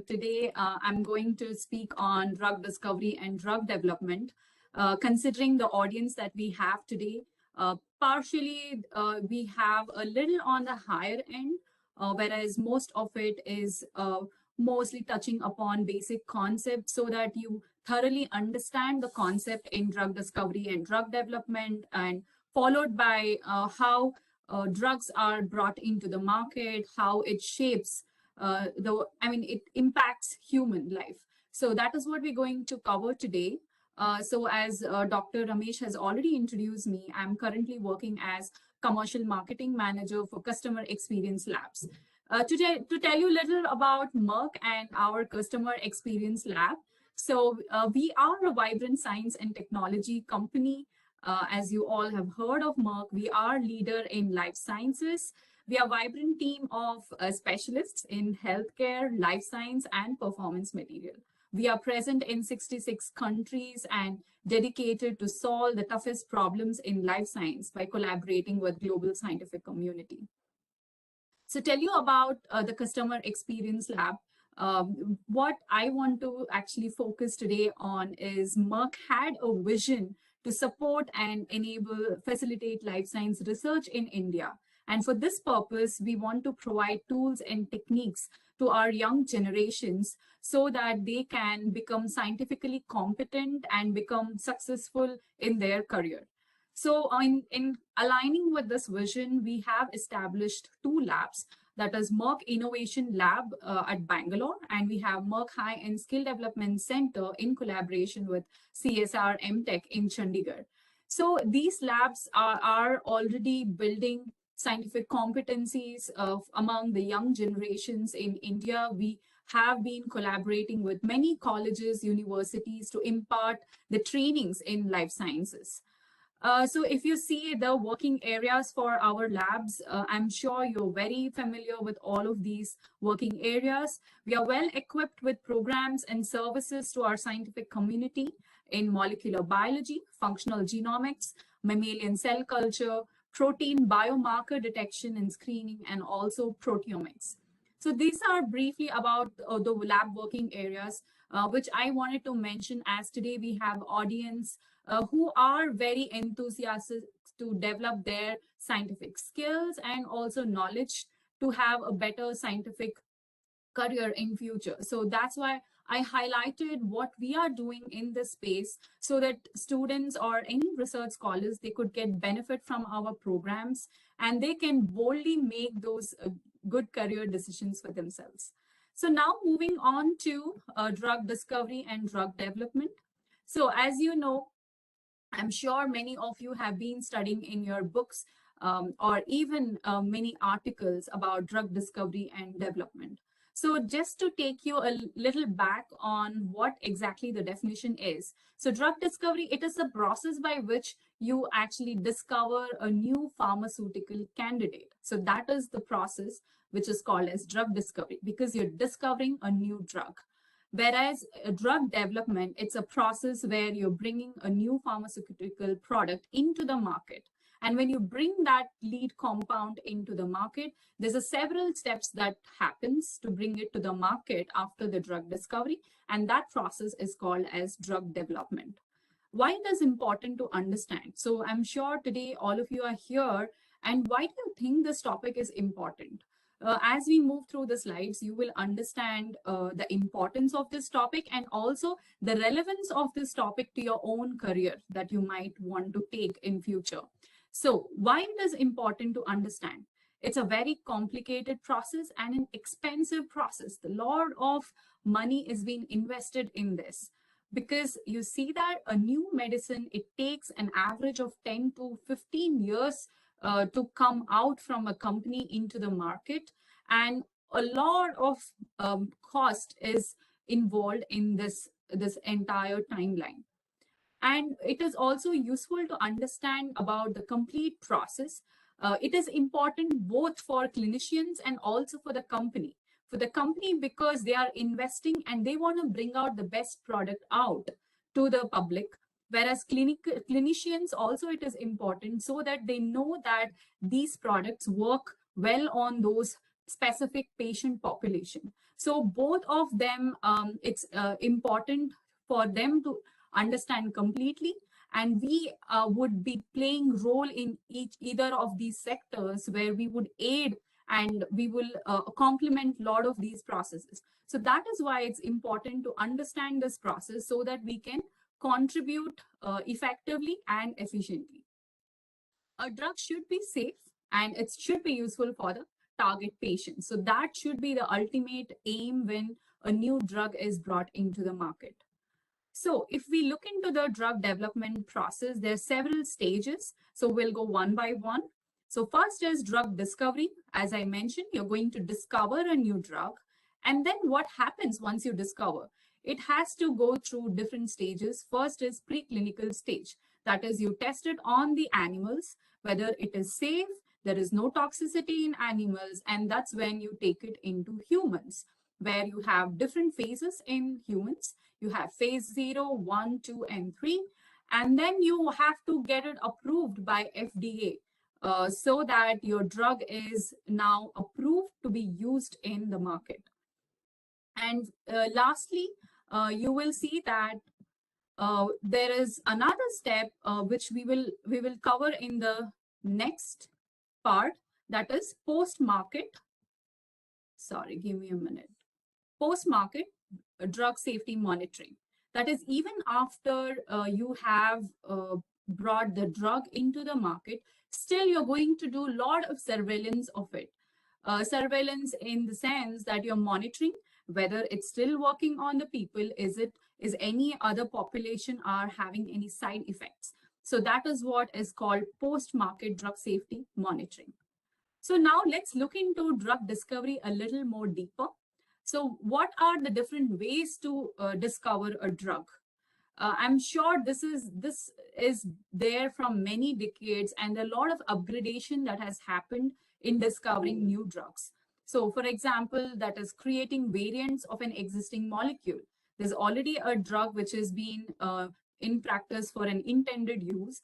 Today, I'm going to speak on drug discovery and drug development. Considering the audience that we have today, partially we have a little on the higher end, whereas most of it is mostly touching upon basic concepts so that you thoroughly understand the concept in drug discovery and drug development, and followed by how drugs are brought into the market, how it shapes it impacts human life. So that is what we're going to cover today. So as Dr. Ramesh has already introduced me, I'm currently working as Commercial Marketing Manager for Customer Experience Labs. Today, to tell you a little about Merck and our Customer Experience Lab. So we are a vibrant science and technology company. As you all have heard of Merck, we are leader in life sciences. We are a vibrant team of specialists in healthcare, life science, and performance material. We are present in 66 countries and dedicated to solve the toughest problems in life science by collaborating with global scientific community. So tell you about the Customer Experience Lab. What I want to actually focus today on is Merck had a vision to support and enable, facilitate life science research in India. And for this purpose, we want to provide tools and techniques to our young generations so that they can become scientifically competent and become successful in their career. So in aligning with this vision, we have established two labs. That is Merck Innovation Lab at Bangalore, and we have Merck High and Skill Development Center in collaboration with CSR MTech in Chandigarh. So these labs are already building scientific competencies among the young generations in India. We have been collaborating with many colleges, universities to impart the trainings in life sciences. So if you see the working areas for our labs, I'm sure you're very familiar with all of these working areas. We are well equipped with programs and services to our scientific community in molecular biology, functional genomics, mammalian cell culture, protein biomarker detection and screening, and also proteomics. So these are briefly about the lab working areas, which I wanted to mention, as today we have audience who are very enthusiastic to develop their scientific skills and also knowledge to have a better scientific career in future. So that's why I highlighted what we are doing in this space so that students or any research scholars, they could get benefit from our programs and they can boldly make those good career decisions for themselves. So now moving on to drug discovery and drug development. So as you know, I'm sure many of you have been studying in your books or even many articles about drug discovery and development. So just to take you a little back on what exactly the definition is. So drug discovery, it is a process by which you actually discover a new pharmaceutical candidate. So that is the process which is called as drug discovery, because you're discovering a new drug. Whereas drug development, it's a process where you're bringing a new pharmaceutical product into the market. And when you bring that lead compound into the market, there's a several steps that happens to bring it to the market after the drug discovery. And that process is called as drug development. Why it is important to understand? So I'm sure today all of you are here. And why do you think this topic is important? As we move through the slides, you will understand the importance of this topic and also the relevance of this topic to your own career that you might want to take in future. So why it is important to understand? It's a very complicated process and an expensive process. The lot of money is being invested in this because you see that a new medicine, it takes an average of 10 to 15 years to come out from a company into the market, and a lot of cost is involved in this entire timeline. And it is also useful to understand about the complete process. It is important both for clinicians and also for the company. For the company, because they are investing and they want to bring out the best product out to the public. Whereas clinicians also, it is important so that they know that these products work well on those specific patient population. So both of them, it's important for them to understand completely, and we would be playing role in either of these sectors where we would aid and we will complement a lot of these processes. So that is why it's important to understand this process so that we can contribute effectively and efficiently. A drug should be safe and it should be useful for the target patient. So that should be the ultimate aim when a new drug is brought into the market. So if we look into the drug development process, there are several stages. So we'll go one by one. So first is drug discovery. As I mentioned, you're going to discover a new drug. And then what happens once you discover? It has to go through different stages. First is preclinical stage. That is, you test it on the animals, whether it is safe, there is no toxicity in animals, and that's when you take it into humans, where you have different phases in humans. You have phase 0, 1, 2, and 3, and then you have to get it approved by FDA so that your drug is now approved to be used in the market. And lastly, you will see that there is another step which we will cover in the next part, that is post-market. Sorry, give me a minute. Post-market drug safety monitoring. That is, even after you have brought the drug into the market, still you're going to do a lot of surveillance of it. Surveillance in the sense that you're monitoring whether it's still working on the people, is any other population are having any side effects. So that is what is called post-market drug safety monitoring. So now let's look into drug discovery a little more deeper. So what are the different ways to discover a drug? I'm sure this is there from many decades, and a lot of upgradation that has happened in discovering new drugs. So for example, that is creating variants of an existing molecule. There's already a drug which has been in practice for an intended use,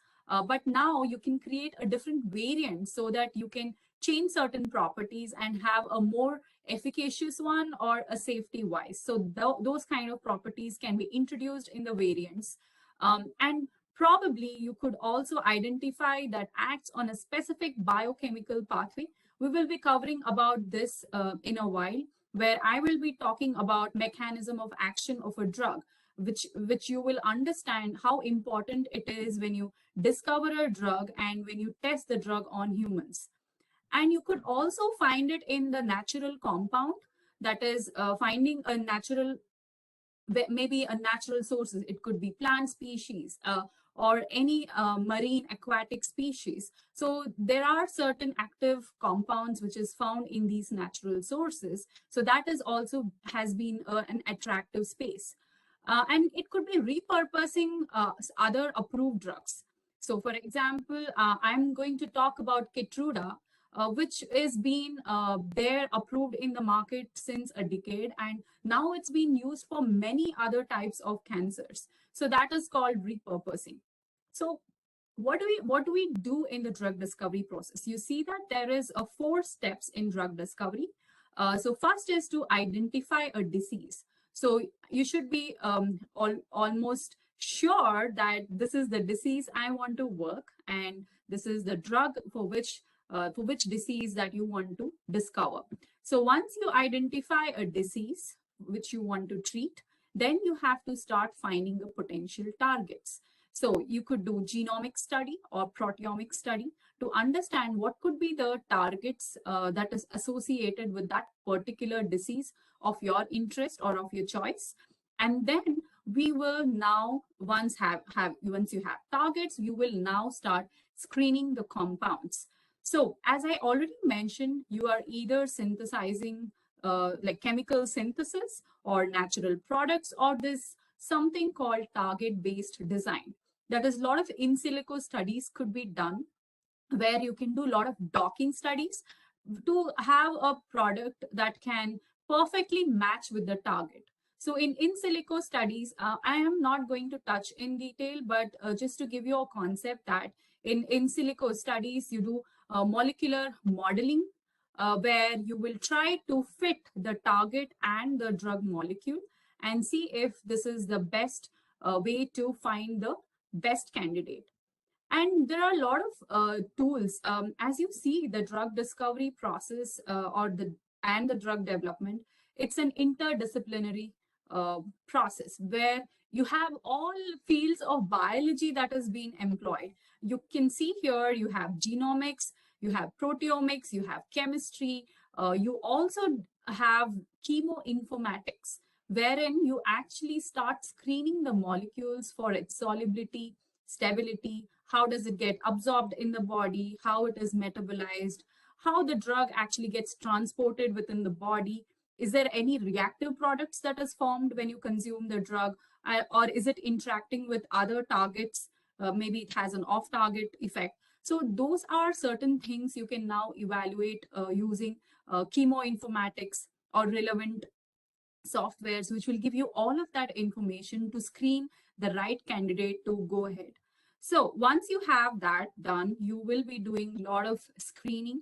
but now you can create a different variant so that you can change certain properties and have a more efficacious one or a safety wise. So those kind of properties can be introduced in the variants. And probably you could also identify that acts on a specific biochemical pathway. We will be covering about this in a while, where I will be talking about mechanism of action of a drug, which you will understand how important it is when you discover a drug and when you test the drug on humans. And you could also find it in the natural compound, that is finding a natural, maybe a natural sources. It could be plant species or any marine aquatic species. So there are certain active compounds which is found in these natural sources. So that is also has been an attractive space. And it could be repurposing other approved drugs. So for example, I'm going to talk about Keytruda, which is being there approved in the market since a decade, and now it's being used for many other types of cancers. So that is called repurposing. So what do we do in the drug discovery process? You see that there is 4 steps in drug discovery. So first is to identify a disease. So you should be almost sure that this is the disease I want to work, and this is the drug for which disease that you want to discover. So once you identify a disease which you want to treat, then you have to start finding the potential targets. So you could do genomic study or proteomic study to understand what could be the targets that is associated with that particular disease of your interest or of your choice. And then we will now, once you have targets, you will now start screening the compounds. So as I already mentioned, you are either synthesizing like chemical synthesis or natural products, or this something called target-based design. That is, a lot of in silico studies could be done where you can do a lot of docking studies to have a product that can perfectly match with the target. So in silico studies, I am not going to touch in detail, but just to give you a concept that in silico studies, you do molecular modeling where you will try to fit the target and the drug molecule and see if this is the best way to find the best candidate. And there are a lot of tools. As you see, the drug discovery process and the drug development, it's an interdisciplinary process where you have all fields of biology that is being employed. You can see here, you have genomics, you have proteomics, you have chemistry, you also have chemoinformatics, wherein you actually start screening the molecules for its solubility, stability, how does it get absorbed in the body, how it is metabolized, how the drug actually gets transported within the body. Is there any reactive products that is formed when you consume the drug, or is it interacting with other targets? Maybe it has an off-target effect. So those are certain things you can now evaluate using chemoinformatics or relevant softwares, which will give you all of that information to screen the right candidate to go ahead. So once you have that done, you will be doing a lot of screening.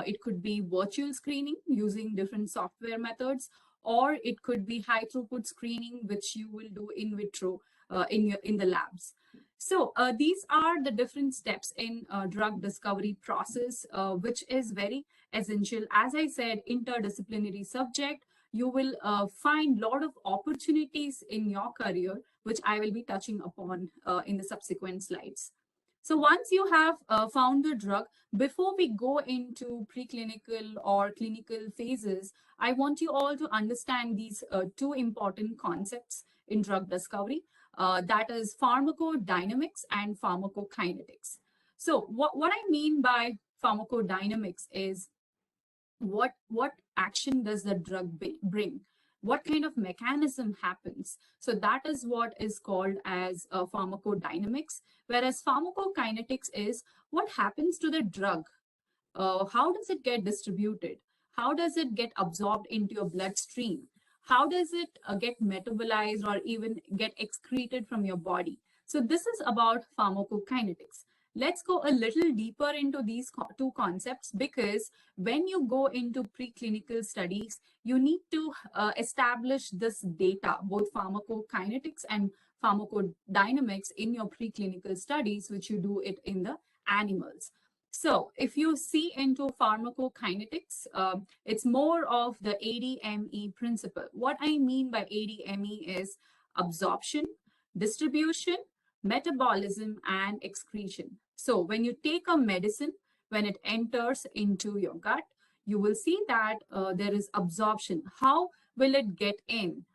It could be virtual screening using different software methods, or it could be high throughput screening, which you will do in vitro in the labs. So these are the different steps in drug discovery process, which is very essential. As I said, interdisciplinary subject. You will find a lot of opportunities in your career, which I will be touching upon in the subsequent slides. So once you have found the drug, before we go into preclinical or clinical phases, I want you all to understand these two important concepts in drug discovery, that is pharmacodynamics and pharmacokinetics. So what I mean by pharmacodynamics is what action does the drug bring, what kind of mechanism happens. So that is what is called as pharmacodynamics, whereas pharmacokinetics is what happens to the drug. How does it get distributed? How does it get absorbed into your bloodstream? How does it get metabolized or even get excreted from your body? So this is about pharmacokinetics. Let's go a little deeper into these two concepts, because when you go into preclinical studies, you need to establish this data, both pharmacokinetics and pharmacodynamics, in your preclinical studies, which you do it in the animals. So if you see into pharmacokinetics, it's more of the ADME principle. What I mean by ADME is absorption, distribution, metabolism, and excretion. So when you take a medicine, when it enters into your gut, you will see that there is absorption. How will it get in?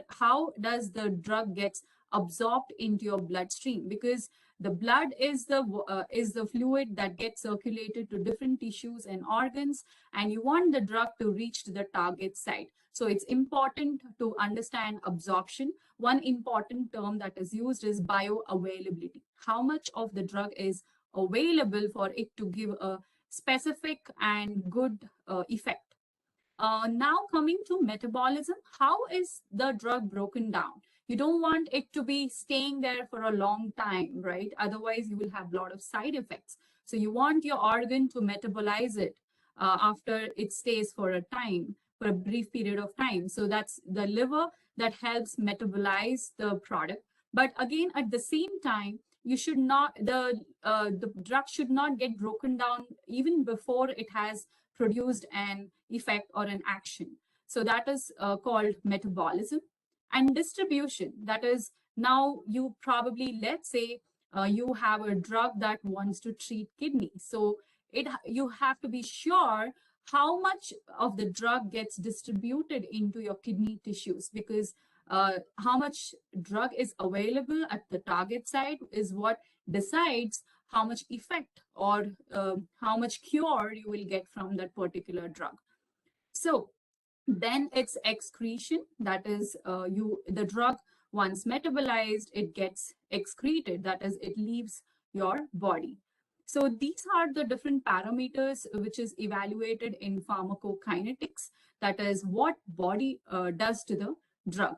How does the drug get absorbed into your bloodstream? Because the blood is the fluid that gets circulated to different tissues and organs, and you want the drug to reach to the target site. So it's important to understand absorption. One important term that is used is bioavailability. How much of the drug is available for it to give a specific and good effect. Now coming to metabolism, how is the drug broken down? You don't want it to be staying there for a long time, right? Otherwise, you will have a lot of side effects. So you want your organ to metabolize it after it stays for a time, for a brief period of time. So that's the liver that helps metabolize the product. But again, at the same time, you should not, the drug should not get broken down even before it has produced an effect or an action. So that is called metabolism. And distribution, that is, now you probably, let's say you have a drug that wants to treat kidney. So you have to be sure how much of the drug gets distributed into your kidney tissues, because how much drug is available at the target site is what decides how much effect or how much cure you will get from that particular drug. So then it's excretion, that is the drug, once metabolized, it gets excreted, that is it leaves your body. So these are the different parameters which is evaluated in pharmacokinetics, that is what body does to the drug.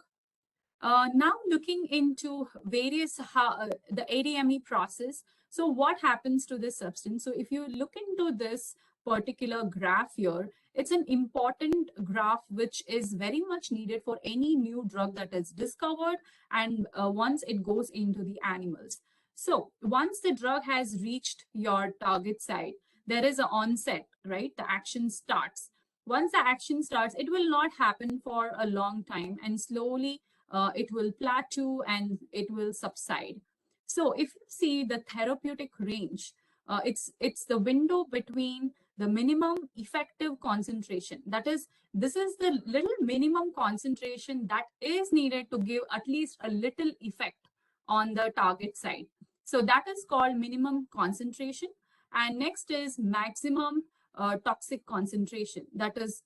Now looking into various the ADME process. So what happens to this substance? So if you look into this particular graph here, it's an important graph which is very much needed for any new drug that is discovered and once it goes into the animals. So once the drug has reached your target site, there is an onset, right? The action starts. Once the action starts, it will not happen for a long time, and slowly it will plateau and it will subside. So if you see the therapeutic range, it's the window between the minimum effective concentration. That is, this is the little minimum concentration that is needed to give at least a little effect on the target site. So that is called minimum concentration. And next is maximum toxic concentration. That is,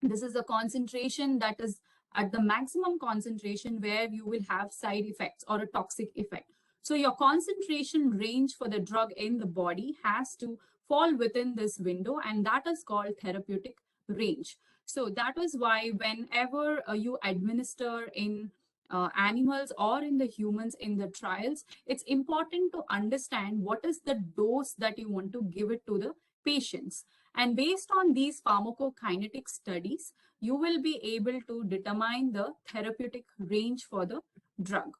this is a concentration that is at the maximum concentration where you will have side effects or a toxic effect. So your concentration range for the drug in the body has to fall within this window, and that is called therapeutic range. So that is why whenever you administer in animals or in the humans in the trials, it's important to understand what is the dose that you want to give it to the patients. And based on these pharmacokinetic studies, you will be able to determine the therapeutic range for the drug.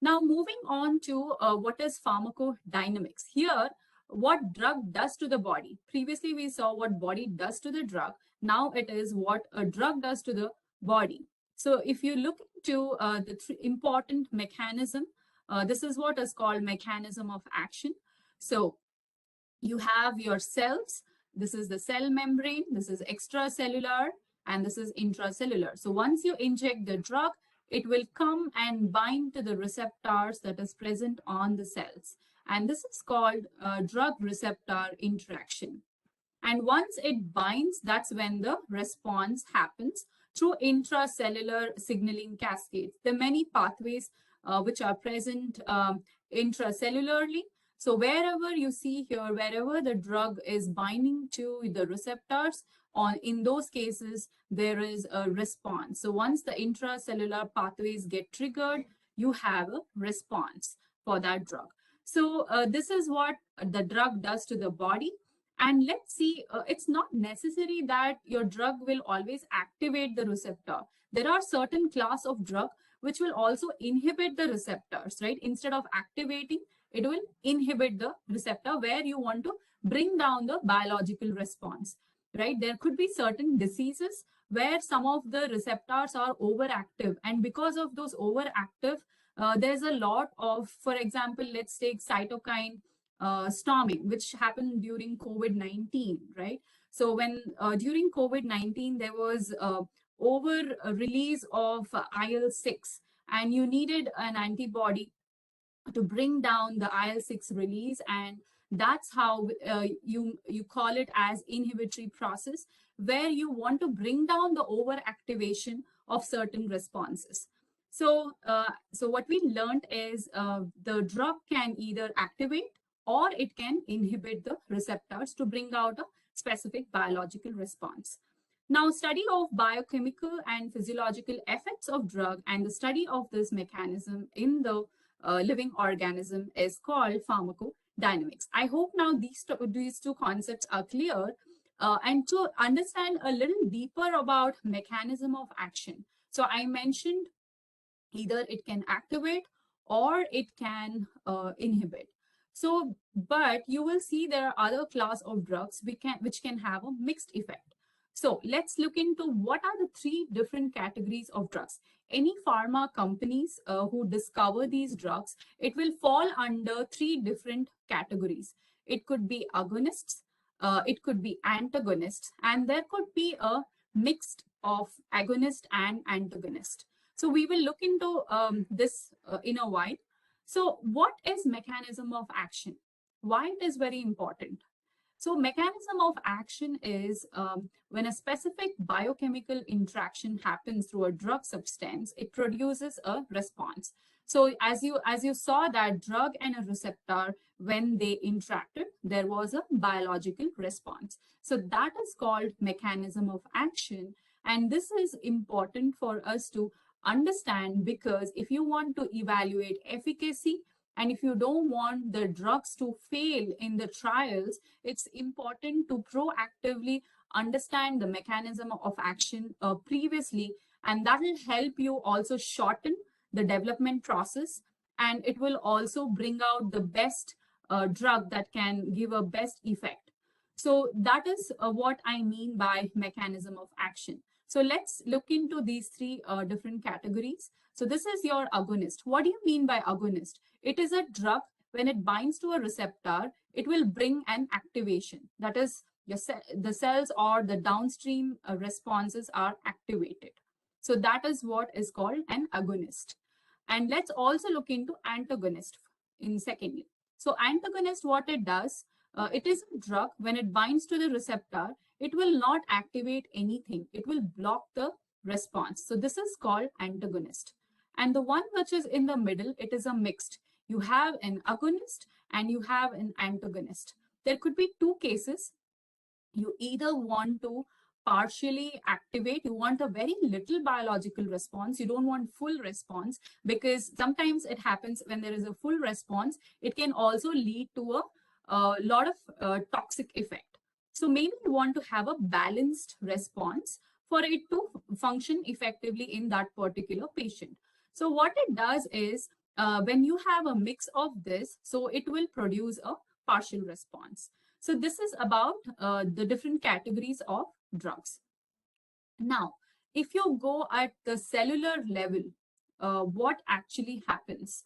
Now, moving on to what is pharmacodynamics. Here, what drug does to the body. Previously, we saw what body does to the drug. Now it is what a drug does to the body. So if you look into the important mechanism, this is what is called mechanism of action. So you have your cells. This is the cell membrane. This is extracellular, and this is intracellular. So once you inject the drug, it will come and bind to the receptors that is present on the cells. And this is called drug receptor interaction. And once it binds, that's when the response happens through intracellular signaling cascades. There are many pathways which are present intracellularly. So wherever you see here, wherever the drug is binding to the receptors, in those cases, there is a response. So once the intracellular pathways get triggered, you have a response for that drug. So this is what the drug does to the body. And let's see, it's not necessary that your drug will always activate the receptor. There are certain class of drug which will also inhibit the receptors, right? Instead of activating, it will inhibit the receptor where you want to bring down the biological response, right? There could be certain diseases where some of the receptors are overactive. And because of those overactive, there's a lot of, for example, let's take cytokine storming, which happened during COVID-19, right? So when during COVID-19, there was over release of IL-6, and you needed an antibody to bring down the IL-6 release, and that's how you call it as inhibitory process, where you want to bring down the overactivation of certain responses. So, so what we learned is the drug can either activate or it can inhibit the receptors to bring out a specific biological response. Now, study of biochemical and physiological effects of drug and the study of this mechanism in the living organism is called pharmacodynamics. I hope now these two concepts are clear. And to understand a little deeper about mechanism of action. So I mentioned either it can activate or it can inhibit. So, but you will see there are other class of drugs which can have a mixed effect. So let's look into what are the three different categories of drugs. Any pharma companies who discover these drugs, it will fall under three different categories. It could be agonists, it could be antagonists, and there could be a mixed of agonist and antagonist. So we will look into this in a while. So what is mechanism of action? Why it is very important? So mechanism of action is when a specific biochemical interaction happens through a drug substance, it produces a response. So as you saw that drug and a receptor, when they interacted, there was a biological response. So that is called mechanism of action. And this is important for us to understand, because if you want to evaluate efficacy And if you don't want the drugs to fail in the trials, it's important to proactively understand the mechanism of action previously, and that will help you also shorten the development process, and it will also bring out the best drug that can give a best effect. So that is what I mean by mechanism of action. So let's look into these three different categories. So this is your agonist. What do you mean by agonist? It is a drug, when it binds to a receptor, it will bring an activation. That is, the cells or the downstream responses are activated. So that is what is called an agonist. And let's also look into antagonist in secondly. So antagonist, what it does, it is a drug, when it binds to the receptor, it will not activate anything. It will block the response. So this is called antagonist. And the one which is in the middle, it is a mixed. You have an agonist and you have an antagonist. There could be two cases. You either want to partially activate, you want a very little biological response, you don't want full response, because sometimes it happens when there is a full response, it can also lead to a lot of toxic effect. So maybe you want to have a balanced response for it to function effectively in that particular patient. So what it does is, when you have a mix of this, so it will produce a partial response. So this is about the different categories of drugs. Now, if you go at the cellular level, what actually happens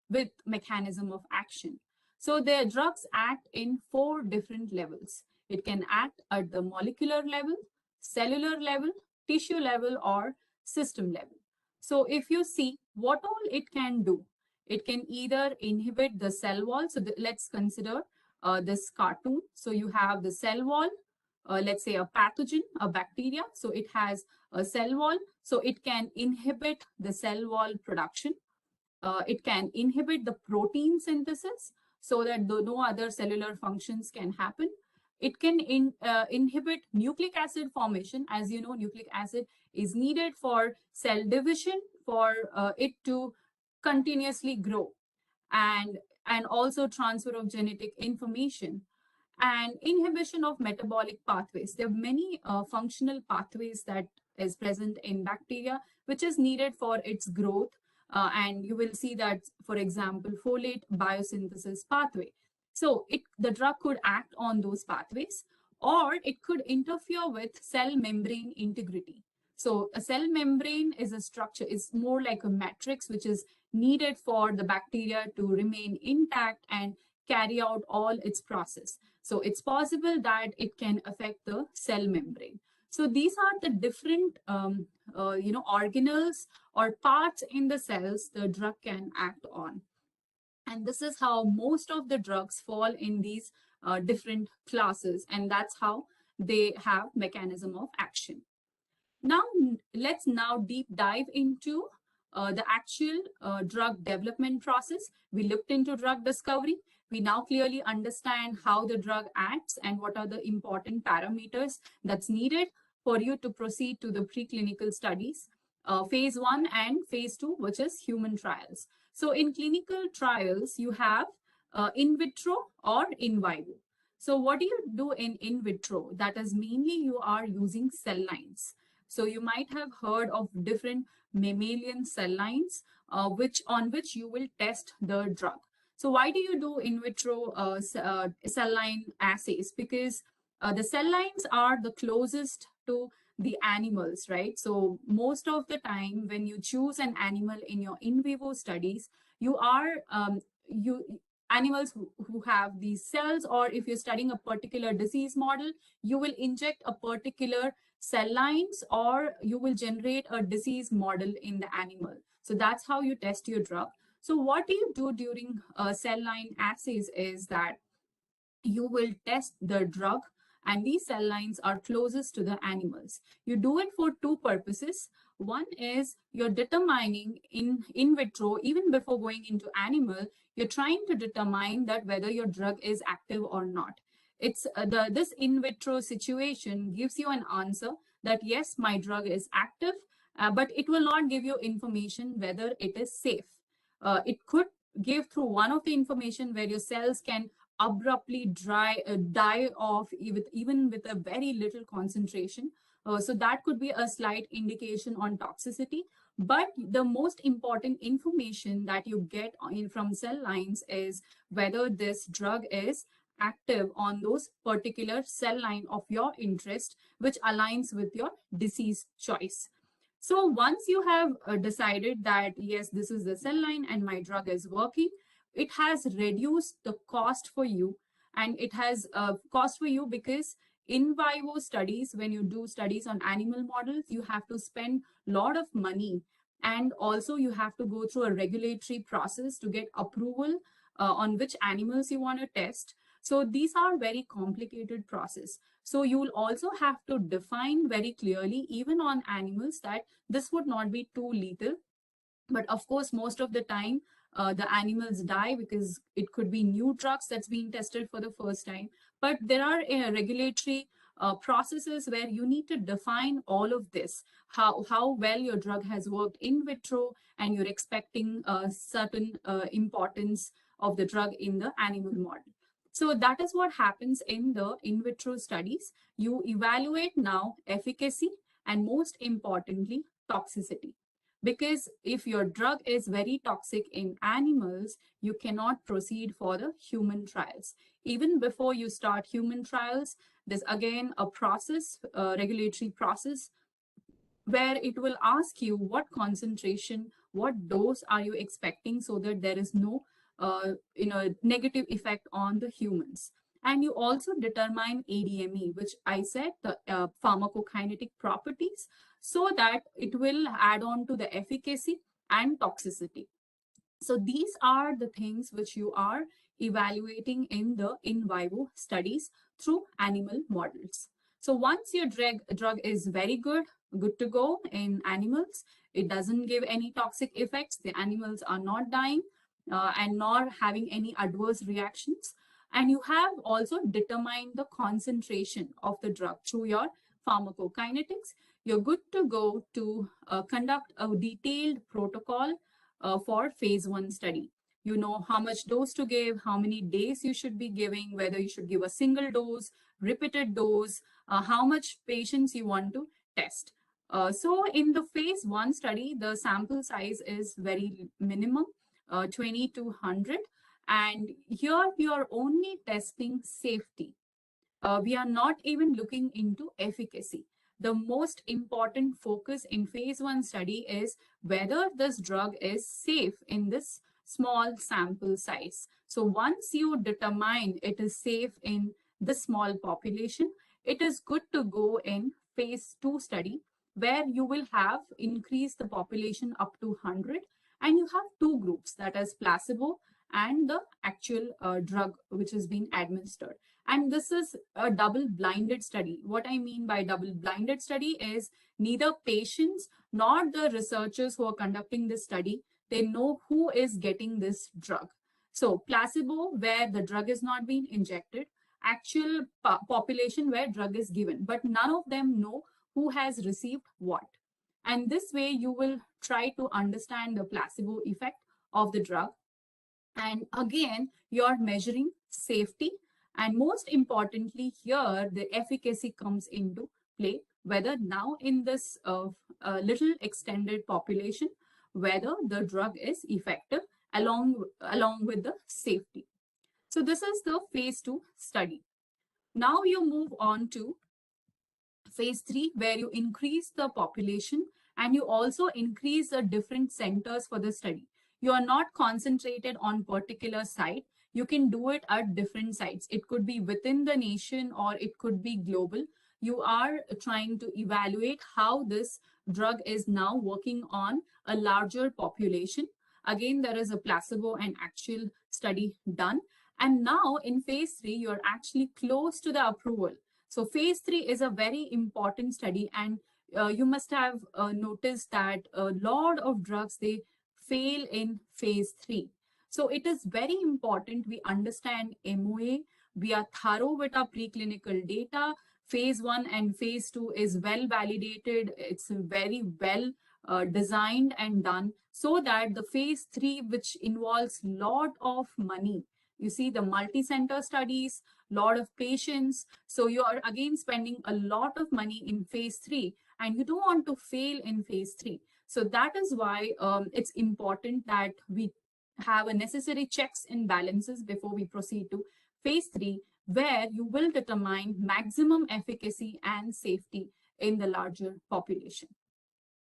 with mechanism of action? So the drugs act in 4 different levels. It can act at the molecular level, cellular level, tissue level, or system level. So if you see what all it can do, it can either inhibit the cell wall. So let's consider this cartoon. So you have the cell wall, let's say a pathogen, a bacteria. So it has a cell wall. So it can inhibit the cell wall production. It can inhibit the protein synthesis so that no other cellular functions can happen. It can inhibit nucleic acid formation. As you know, nucleic acid is needed for cell division, for it to continuously grow, and also transfer of genetic information, and inhibition of metabolic pathways. There are many functional pathways that is present in bacteria, which is needed for its growth. And you will see that, for example, folate biosynthesis pathway. So the drug could act on those pathways, or it could interfere with cell membrane integrity. So a cell membrane is a structure, is more like a matrix, which is needed for the bacteria to remain intact and carry out all its process. So it's possible that it can affect the cell membrane. So these are the different organelles or parts in the cells the drug can act on. And this is how most of the drugs fall in these different classes, and that's how they have mechanism of action. Now, let's now deep dive into the actual drug development process. We looked into drug discovery. We now clearly understand how the drug acts and what are the important parameters that's needed for you to proceed to the preclinical studies, phase 1 and phase 2, which is human trials. So in clinical trials, you have in vitro or in vivo. So what do you do in vitro? That is mainly you are using cell lines. So you might have heard of different mammalian cell lines on which you will test the drug. So why do you do in vitro cell line assays? Because the cell lines are the closest to the animals, right? So most of the time when you choose an animal in your in vivo studies, you are animals who have these cells, or if you're studying a particular disease model, you will inject a particular cell lines, or you will generate a disease model in the animal. So that's how you test your drug. So what do you do during cell line assays is that you will test the drug, and these cell lines are closest to the animals. You do it for 2 purposes. One is you're determining in vitro, even before going into animal, you're trying to determine that whether your drug is active or not. It's this in vitro situation gives you an answer that yes, my drug is active, but it will not give you information whether it is safe. It could give through one of the information where your cells can abruptly die off even with a very little concentration. So that could be a slight indication on toxicity. But the most important information that you get from cell lines is whether this drug is active on those particular cell line of your interest, which aligns with your disease choice. So once you have decided that, yes, this is the cell line and my drug is working, it has reduced the cost for you. And it has cost for you because in vivo studies, when you do studies on animal models, you have to spend a lot of money. And also you have to go through a regulatory process to get approval on which animals you want to test. So these are very complicated process. So you will also have to define very clearly, even on animals, that this would not be too lethal. But of course, most of the time, the animals die because it could be new drugs that's being tested for the first time. But there are regulatory processes where you need to define all of this, how well your drug has worked in vitro, and you're expecting a certain importance of the drug in the animal model. So that is what happens in the in vitro studies. You evaluate now efficacy and most importantly, toxicity. Because if your drug is very toxic in animals, you cannot proceed for the human trials. Even before you start human trials, there's again a process, a regulatory process, where it will ask you what concentration, what dose are you expecting, so that there is no negative effect on the humans. And you also determine ADME, which I said, the pharmacokinetic properties, so that it will add on to the efficacy and toxicity. So these are the things which you are evaluating in the in vivo studies through animal models. So once your drug is very good to go in animals, it doesn't give any toxic effects, the animals are not dying and not having any adverse reactions, and you have also determined the concentration of the drug through your pharmacokinetics, you're good to go to conduct a detailed protocol for phase 1 study. You know how much dose to give, how many days you should be giving, whether you should give a single dose, repeated dose, how much patients you want to test. So in the phase 1 study, the sample size is very minimum, 20 to 100. And here you are only testing safety. We are not even looking into efficacy. The most important focus in phase 1 study is whether this drug is safe in this small sample size. So once you determine it is safe in the small population, it is good to go in phase 2 study, where you will have increased the population up to 100, and you have two groups, that is placebo and the actual drug which is being administered. And this is a double-blinded study. What I mean by double-blinded study is neither patients nor the researchers who are conducting this study, they know who is getting this drug. So placebo, where the drug is not being injected, actual population where drug is given, but none of them know who has received what. And this way you will try to understand the placebo effect of the drug. And again, you're measuring safety. And most importantly here, the efficacy comes into play, whether now in this little extended population, whether the drug is effective along with the safety. So this is the phase 2 study. Now you move on to phase 3, where you increase the population and you also increase the different centers for the study. You are not concentrated on particular site. You can do it at different sites. It could be within the nation or it could be global. You are trying to evaluate how this drug is now working on a larger population. Again, there is a placebo and actual study done. And now in phase 3, you're actually close to the approval. So phase 3 is a very important study, and you must have noticed that a lot of drugs, they fail in phase 3. So it is very important we understand MOA. We are thorough with our preclinical data. Phase 1 and phase 2 is well validated. It's very well designed and done so that the phase 3, which involves lot of money, you see the multi-center studies, lot of patients, so you are again spending a lot of money in phase 3 and you don't want to fail in phase 3. So that is why it's important that we have a necessary checks and balances before we proceed to phase 3, where you will determine maximum efficacy and safety in the larger population.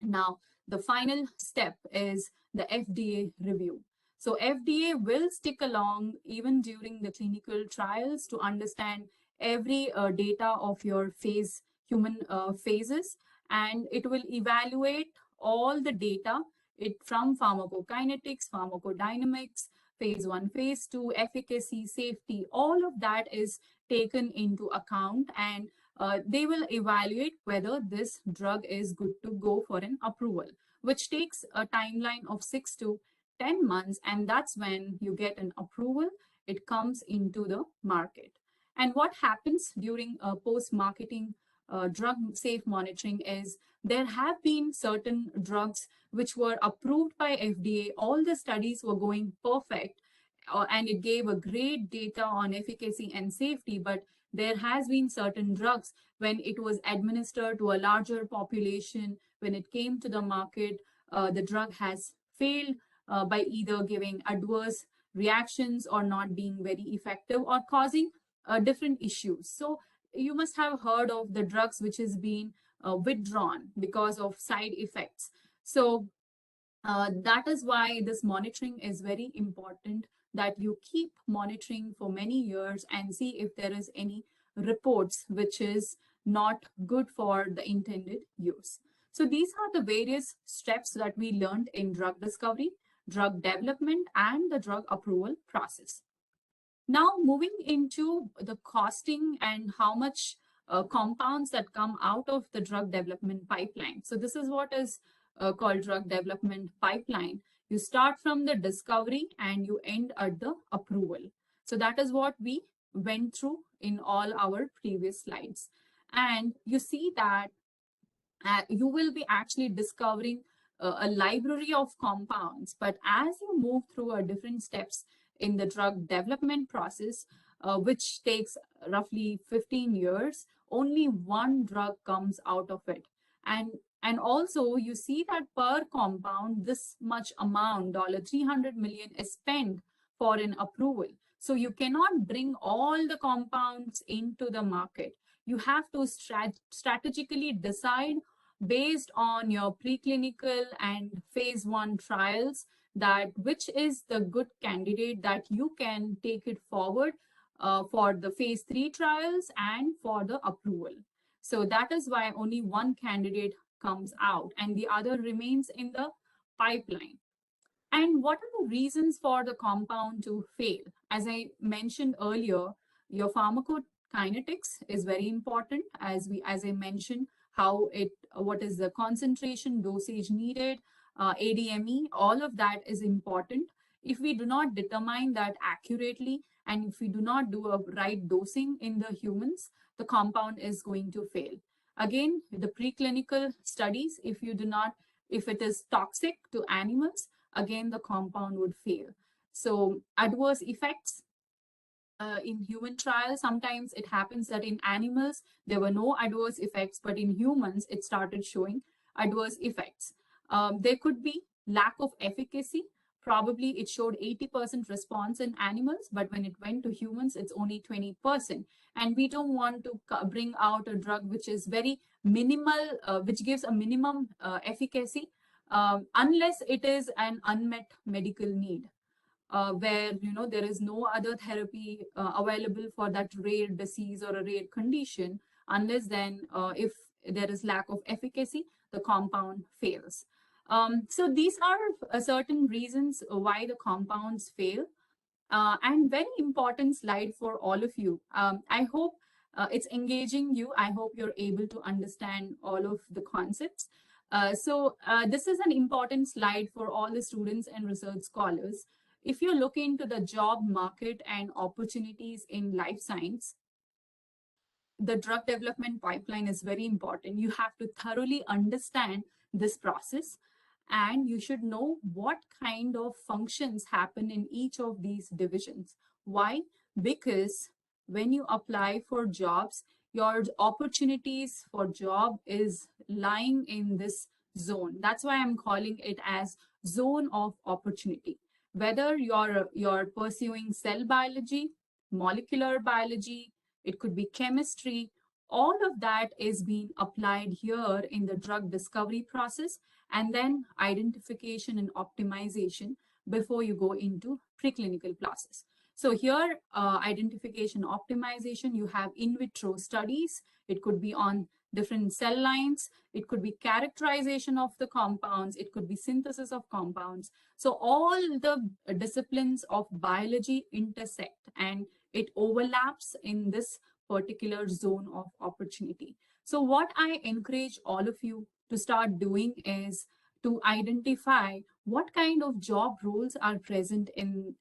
Now, the final step is the FDA review. So FDA will stick along even during the clinical trials to understand every data of your human phases, and it will evaluate all the data from pharmacokinetics, pharmacodynamics, phase 1, phase 2, efficacy, safety, all of that is taken into account, and they will evaluate whether this drug is good to go for an approval, which takes a timeline of 6 to 10 months, and that's when you get an approval. It comes into the market. And what happens during post-marketing drug safe monitoring is there have been certain drugs which were approved by FDA. All the studies were going perfect, and it gave a great data on efficacy and safety, but there has been certain drugs when it was administered to a larger population, when it came to the market, the drug has failed by either giving adverse reactions or not being very effective or causing different issues. So you must have heard of the drugs which has been withdrawn because of side effects. So that is why this monitoring is very important, that you keep monitoring for many years and see if there is any reports which is not good for the intended use. So these are the various steps that we learned in drug discovery, drug development, and the drug approval process. Now moving into the costing and how much compounds that come out of the drug development pipeline. So this is what is called drug development pipeline. You start from the discovery and you end at the approval. So that is what we went through in all our previous slides. And you see that you will be actually discovering a library of compounds, but as you move through different steps in the drug development process, which takes roughly 15 years, only one drug comes out of it. And also you see that per compound, this much amount, $300 million, is spent for an approval. So you cannot bring all the compounds into the market. You have to strategically decide based on your preclinical and phase 1 trials that which is the good candidate that you can take it forward for the phase 3 trials and for the approval. So that is why only one candidate comes out and the other remains in the pipeline. And what are the reasons for the compound to fail? As I mentioned earlier, your pharmacokinetics is very important. As I mentioned, what is the concentration, dosage needed, ADME, all of that is important. If we do not determine that accurately, and if we do not do a right dosing in the humans, the compound is going to fail. Again, the preclinical studies, if it is toxic to animals, again, the compound would fail. So adverse effects in human trials, sometimes it happens that in animals, there were no adverse effects, but in humans, it started showing adverse effects. There could be lack of efficacy. Probably it showed 80% response in animals, but when it went to humans, it's only 20%. And we don't want to bring out a drug which is very minimal, which gives a minimum efficacy, unless it is an unmet medical need, where there is no other therapy available for that rare disease or a rare condition. Unless then, if there is lack of efficacy, the compound fails. So these are certain reasons why the compounds fail. And very important slide for all of you. I hope it's engaging you. I hope you're able to understand all of the concepts. So this is an important slide for all the students and research scholars. If you look into the job market and opportunities in life science, the drug development pipeline is very important. You have to thoroughly understand this process, and you should know what kind of functions happen in each of these divisions. Why? Because when you apply for jobs, your opportunities for job is lying in this zone. That's why I'm calling it as zone of opportunity. Whether you're pursuing cell biology, molecular biology, it could be chemistry, all of that is being applied here in the drug discovery process, and then identification and optimization before you go into preclinical process. So here, identification, optimization, you have in vitro studies. It could be on different cell lines. It could be characterization of the compounds. It could be synthesis of compounds. So all the disciplines of biology intersect, and it overlaps in this particular zone of opportunity. So what I encourage all of you to start doing is to identify what kind of job roles are present in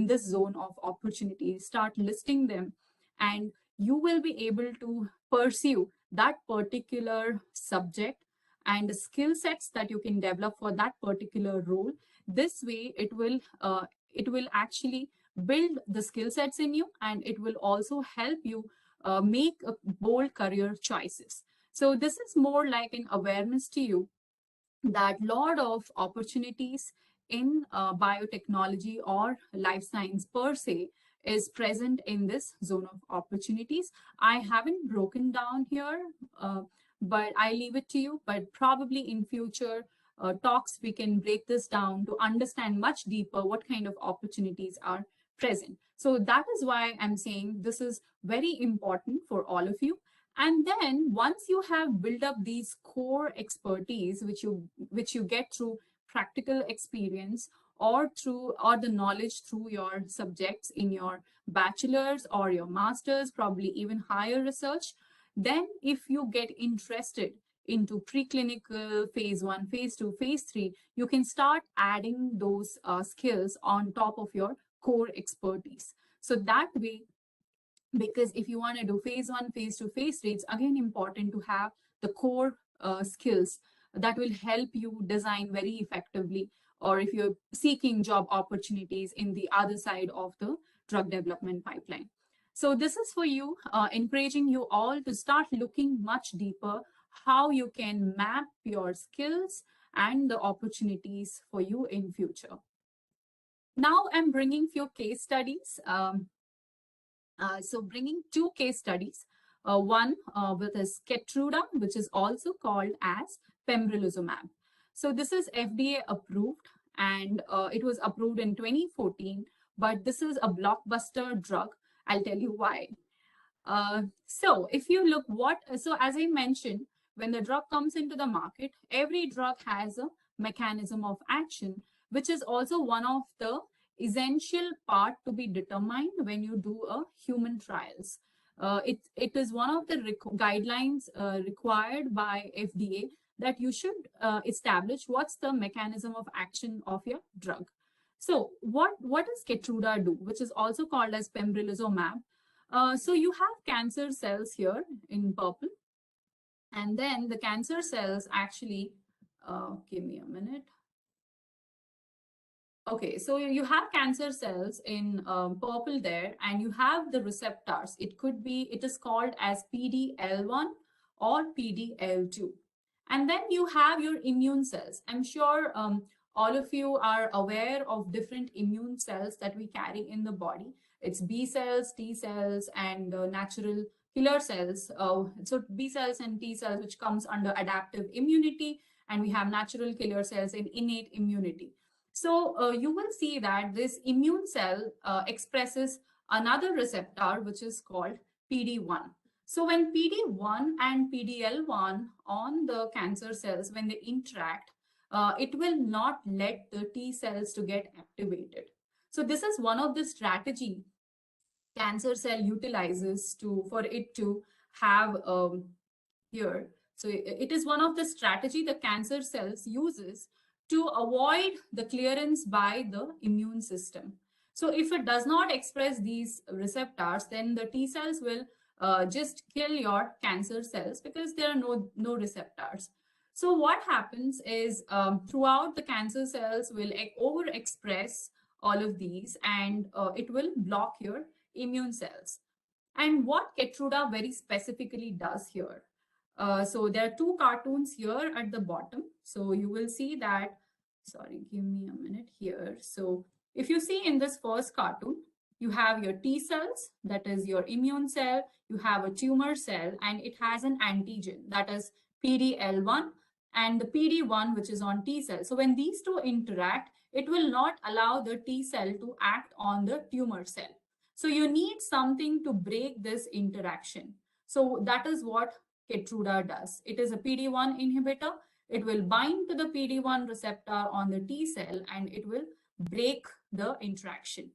this zone of opportunity. Start listing them, and you will be able to pursue that particular subject and the skill sets that you can develop for that particular role. This way, it will actually build the skill sets in you, and it will also help you make bold career choices. So this is more like an awareness to you that lot of opportunities in biotechnology or life science per se is present in this zone of opportunities. I haven't broken down here, but I leave it to you. But probably in future talks, we can break this down to understand much deeper what kind of opportunities are present. So that is why I'm saying this is very important for all of you. And then once you have built up these core expertise, which you get through practical experience or the knowledge through your subjects in your bachelor's or your master's, probably even higher research, then if you get interested into preclinical phase 1, phase 2, phase 3, you can start adding those skills on top of your core expertise. So that way, because if you want to do phase 1, phase 2, phase 3, it's again important to have the core skills that will help you design very effectively, or if you're seeking job opportunities in the other side of the drug development pipeline. So this is for you, encouraging you all to start looking much deeper how you can map your skills and the opportunities for you in future. Now I'm bringing few case studies. So bringing two case studies, one with is Keytruda, which is also called as pembrolizumab. So this is FDA approved, and it was approved in 2014, but this is a blockbuster drug. I'll tell you why. So if you look so as I mentioned, when the drug comes into the market, every drug has a mechanism of action, which is also one of the essential part to be determined when you do a human trials. It is one of the guidelines required by FDA that you should establish what's the mechanism of action of your drug. So what does Keytruda do, which is also called as pembrolizumab? So you have cancer cells here in purple, and then the cancer cells actually, give me a minute. Okay, so you have cancer cells in purple there, and you have the receptors. It is called as PD-L1 or PD-L2. And then you have your immune cells. I'm sure all of you are aware of different immune cells that we carry in the body. It's B cells, T cells, and natural killer cells. So B cells and T cells, which comes under adaptive immunity, and we have natural killer cells in innate immunity. So you will see that this immune cell expresses another receptor, which is called PD-1. So when PD-1 and PD-L1 on the cancer cells, when they interact, it will not let the T cells to get activated. So this is one of the strategy cancer cell utilizes for it to have here. So it is one of the strategy the cancer cells uses to avoid the clearance by the immune system. So if it does not express these receptors, then the T cells will just kill your cancer cells because there are no receptors. So what happens is throughout the cancer cells will overexpress all of these, and it will block your immune cells. And what Keytruda very specifically does here. So there are two cartoons here at the bottom. So you will see that, sorry, give me a minute here. So if you see in this first cartoon, you have your T cells, that is your immune cell, you have a tumor cell, and it has an antigen, that is PD-L1, and the PD-1, which is on T cell. So when these two interact, it will not allow the T cell to act on the tumor cell. So you need something to break this interaction. So that is what Keytruda does. It is a PD-1 inhibitor. It will bind to the PD-1 receptor on the T cell and it will break the interaction.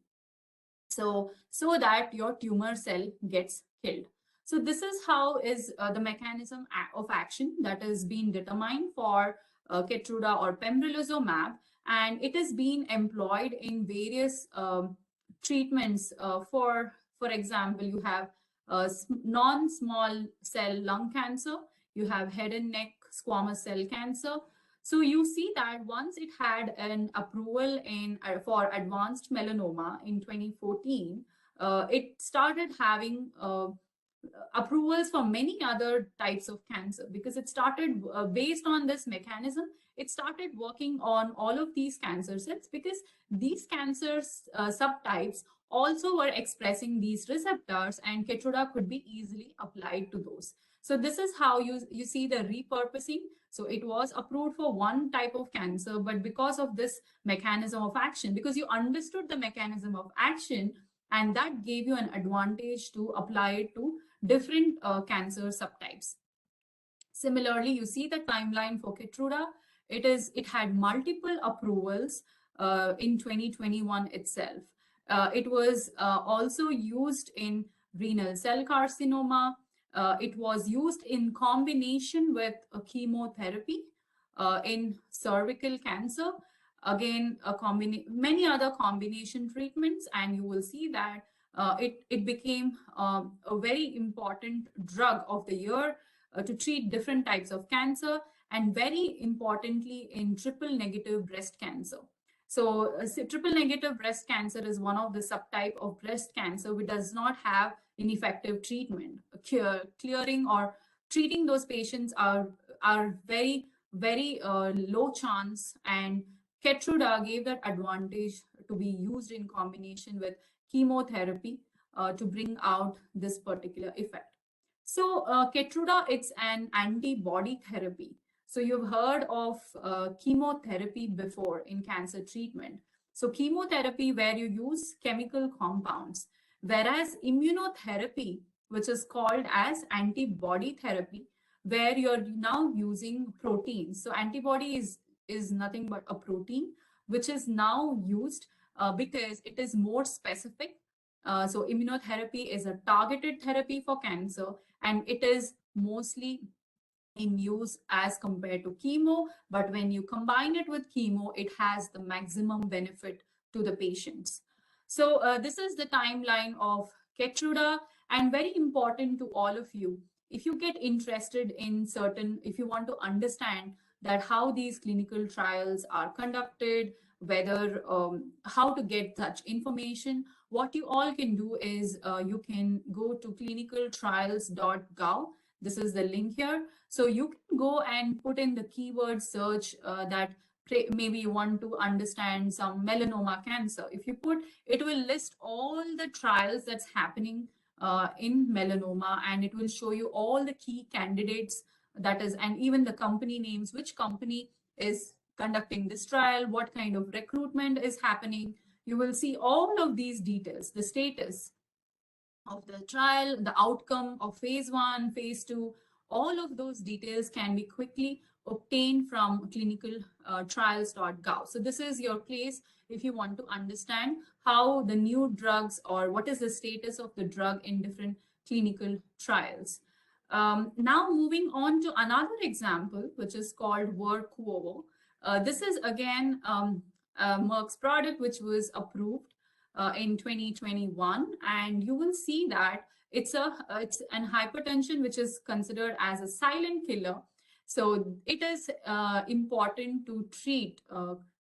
So that your tumor cell gets killed. So this is how is the mechanism of action that is being determined for Keytruda or pembrolizumab, and it is being employed in various treatments. For example, you have non-small cell lung cancer, you have head and neck squamous cell cancer. So you see that once it had an approval for advanced melanoma in 2014, it started having approvals for many other types of cancer because it started based on this mechanism. It started working on all of these cancer cells because these cancer subtypes also were expressing these receptors, and Keytruda could be easily applied to those. So this is how you see the repurposing. So it was approved for one type of cancer, but because of this mechanism of action, because you understood the mechanism of action, and that gave you an advantage to apply it to different cancer subtypes. Similarly, you see the timeline for Keytruda. It had multiple approvals in 2021 itself. It was also used in renal cell carcinoma. It was used in combination with chemotherapy in cervical cancer. Again, many other combination treatments, and you will see that it became a very important drug of the year to treat different types of cancer, and very importantly in triple negative breast cancer. So triple negative breast cancer is one of the subtype of breast cancer which does not have an effective treatment. Clearing or treating those patients are very low chance, and Keytruda gave that advantage to be used in combination with chemotherapy to bring out this particular effect. So Keytruda, it's an antibody therapy. So you've heard of chemotherapy before in cancer treatment. So chemotherapy where you use chemical compounds, whereas immunotherapy, which is called as antibody therapy, where you're now using proteins. So antibody is nothing but a protein, which is now used because it is more specific. So immunotherapy is a targeted therapy for cancer, and it is mostly in use as compared to chemo. But when you combine it with chemo, it has the maximum benefit to the patients. So this is the timeline of Keytruda, and very important to all of you. If you get interested in if you want to understand that how these clinical trials are conducted, whether how to get such information, what you all can do is you can go to clinicaltrials.gov. This is the link here. So you can go and put in the keyword search that maybe you want to understand some melanoma cancer. If you put, it will list all the trials that's happening in melanoma, and it will show you all the key candidates, that is, and even the company names, which company is conducting this trial, what kind of recruitment is happening. You will see all of these details, the status of the trial, the outcome of phase 1, phase 2, all of those details can be quickly obtained from clinicaltrials.gov. So this is your place if you want to understand how the new drugs, or what is the status of the drug in different clinical trials. Now moving on to another example, which is called Verquvo. This is again Merck's product, which was approved in 2021, and you will see that It's an hypertension which is considered as a silent killer. So it is important to treat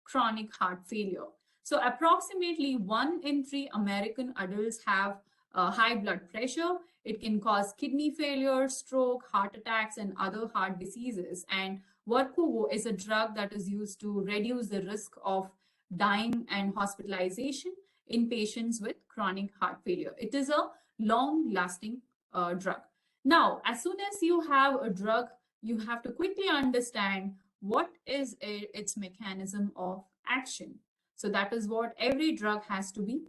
chronic heart failure. So approximately 1 in 3 American adults have high blood pressure. It can cause kidney failure, stroke, heart attacks, and other heart diseases. And Verquvo is a drug that is used to reduce the risk of dying and hospitalization in patients with chronic heart failure. It is a long-lasting drug. Now, as soon as you have a drug, you have to quickly understand what is its mechanism of action. So that is what every drug has to be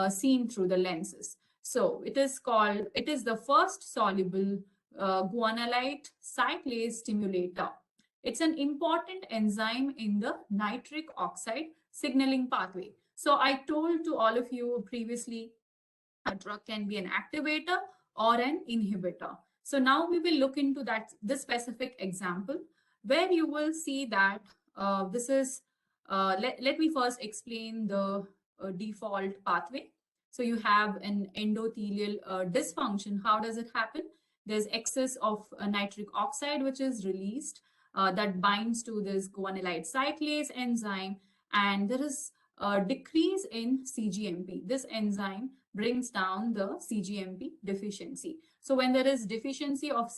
seen through the lenses. So it is the first soluble guanylate cyclase stimulator. It's an important enzyme in the nitric oxide signaling pathway. So I told to all of you previously, a drug can be an activator or an inhibitor. So now we will look into this specific example where you will see that this is, let me first explain the default pathway. So you have an endothelial dysfunction. How does it happen? There's excess of nitric oxide which is released that binds to this guanylate cyclase enzyme, and there is a decrease in CGMP. This enzyme brings down the CGMP deficiency. So when there is deficiency of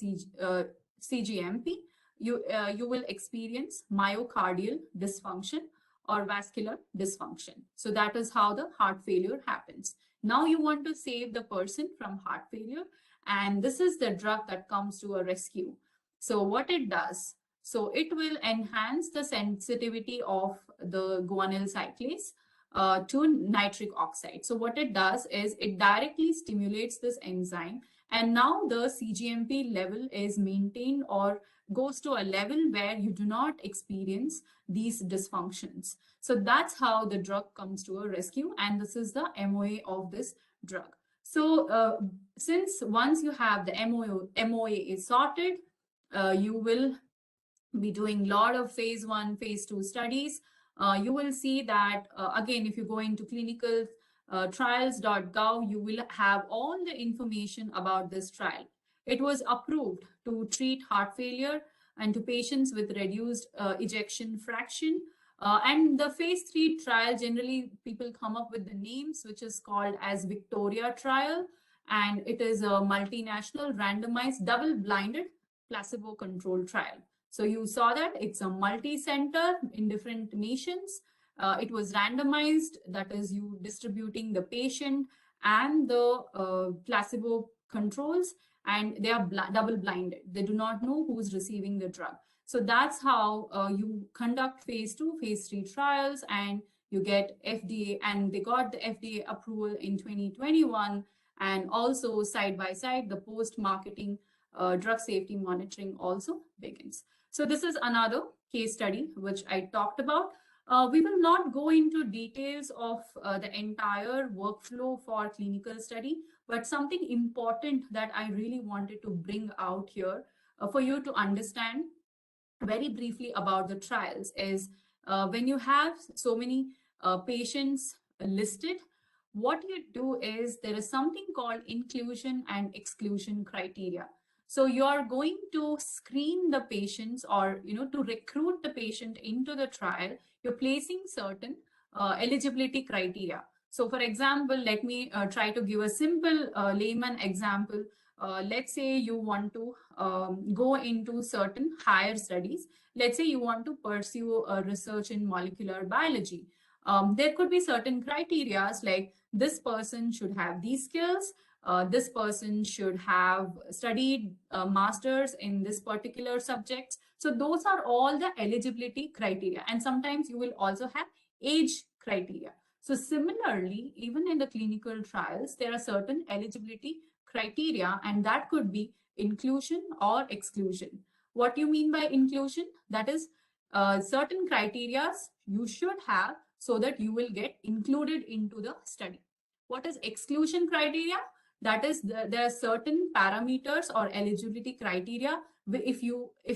CGMP, you will experience myocardial dysfunction or vascular dysfunction. So that is how the heart failure happens. Now you want to save the person from heart failure, and this is the drug that comes to a rescue. So what it does, so it will enhance the sensitivity of the guanyl cyclase to nitric oxide. So what it does is it directly stimulates this enzyme, and now the CGMP level is maintained or goes to a level where you do not experience these dysfunctions. So that's how the drug comes to a rescue, and this is the MOA of this drug. So since once you have the MOA is sorted, you will be doing a lot of phase 1, phase 2 studies. You will see that, again, if you go into clinical trials.gov, you will have all the information about this trial. It was approved to treat heart failure and to patients with reduced ejection fraction. And the phase 3 trial, generally people come up with the names, which is called as Victoria trial. And it is a multinational randomized double-blinded placebo-controlled trial. So you saw that it's a multi-center in different nations. It was randomized, that is you distributing the patient and the placebo controls, and they are double-blinded. They do not know who's receiving the drug. So that's how you conduct phase 2, phase 3 trials, and you get FDA, and they got the FDA approval in 2021. And also side by side, the post-marketing drug safety monitoring also begins. So this is another case study which I talked about. We will not go into details of the entire workflow for clinical study, but something important that I really wanted to bring out here for you to understand very briefly about the trials is when you have so many patients listed, what you do is there is something called inclusion and exclusion criteria. So you are going to screen the patients, or to recruit the patient into the trial, you're placing certain eligibility criteria. So for example, let me try to give a simple layman example. Let's say you want to go into certain higher studies. Let's say you want to pursue research in molecular biology. There could be certain criteria like this person should have these skills, this person should have studied masters in this particular subjects. So those are all the eligibility criteria. And sometimes you will also have age criteria. So similarly, even in the clinical trials, there are certain eligibility criteria, and that could be inclusion or exclusion. What do you mean by inclusion? That is certain criteria you should have so that you will get included into the study. What is exclusion criteria? That is, there are certain parameters or eligibility criteria. If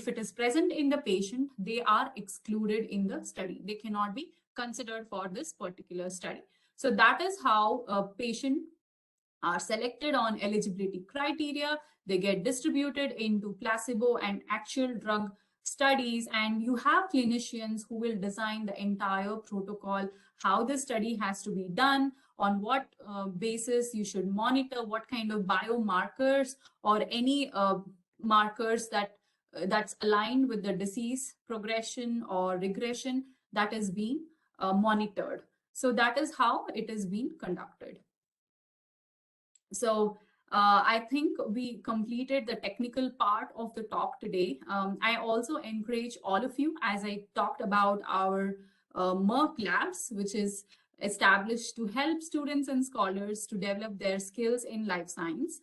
it is present in the patient, they are excluded in the study. They cannot be considered for this particular study. So that is how a patient are selected on eligibility criteria. They get distributed into placebo and actual drug studies, and you have clinicians who will design the entire protocol, how the study has to be done, on what basis you should monitor, what kind of biomarkers or any markers that's aligned with the disease progression or regression that is being monitored. So that is how it is being conducted. So I think we completed the technical part of the talk today. I also encourage all of you, as I talked about our Merck Labs, which is established to help students and scholars to develop their skills in life science.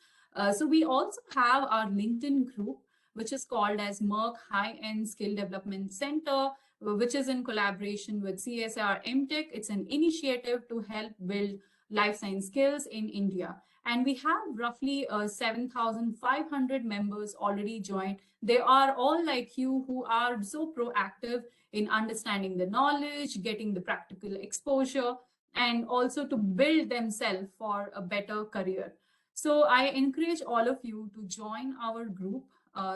So we also have our LinkedIn group, which is called as Merck High-End Skill Development Center, which is in collaboration with CSR MTech. It's an initiative to help build life science skills in India. And we have roughly 7,500 members already joined. They are all like you, who are so proactive in understanding the knowledge, getting the practical exposure, and also to build themselves for a better career. So I encourage all of you to join our group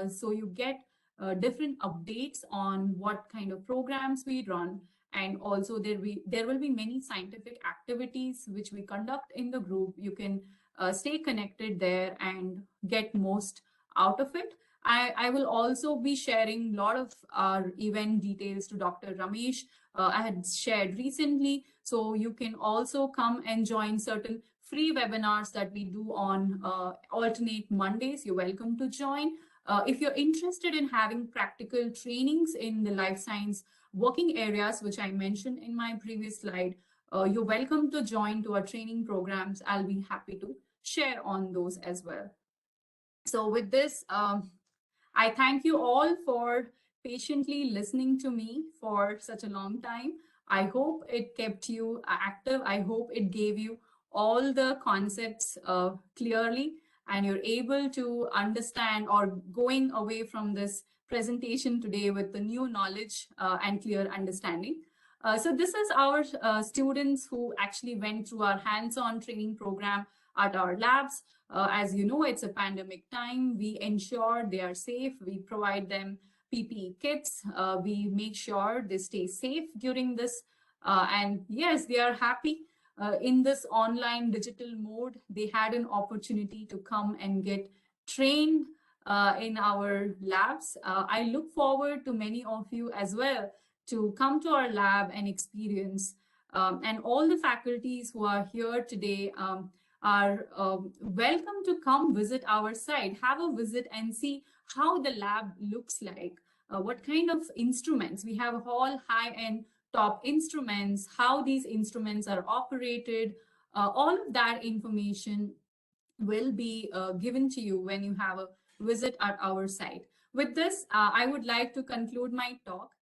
so you get different updates on what kind of programs we run. And also there will be many scientific activities which we conduct in the group. You can stay connected there and get most out of it. I will also be sharing a lot of our event details to Dr. Ramesh. I had shared recently, so you can also come and join certain free webinars that we do on alternate Mondays. You're welcome to join. If you're interested in having practical trainings in the life science working areas, which I mentioned in my previous slide, you're welcome to join to our training programs. I'll be happy to share on those as well. So with this, I thank you all for patiently listening to me for such a long time. I hope it kept you active. I hope it gave you all the concepts clearly, and you're able to understand or going away from this presentation today with the new knowledge and clear understanding. So this is our students who actually went through our hands-on training program at our labs. As you know, it's a pandemic time. We ensure they are safe. We provide them PPE kits. We make sure they stay safe during this. And yes, they are happy. In this online digital mode, they had an opportunity to come and get trained in our labs. I look forward to many of you as well to come to our lab and experience. And all the faculties who are here today are welcome to come visit our site, have a visit and see how the lab looks like, what kind of instruments. We have all high-end top instruments, how these instruments are operated. All of that information will be given to you when you have a visit at our site. With this, I would like to conclude my talk.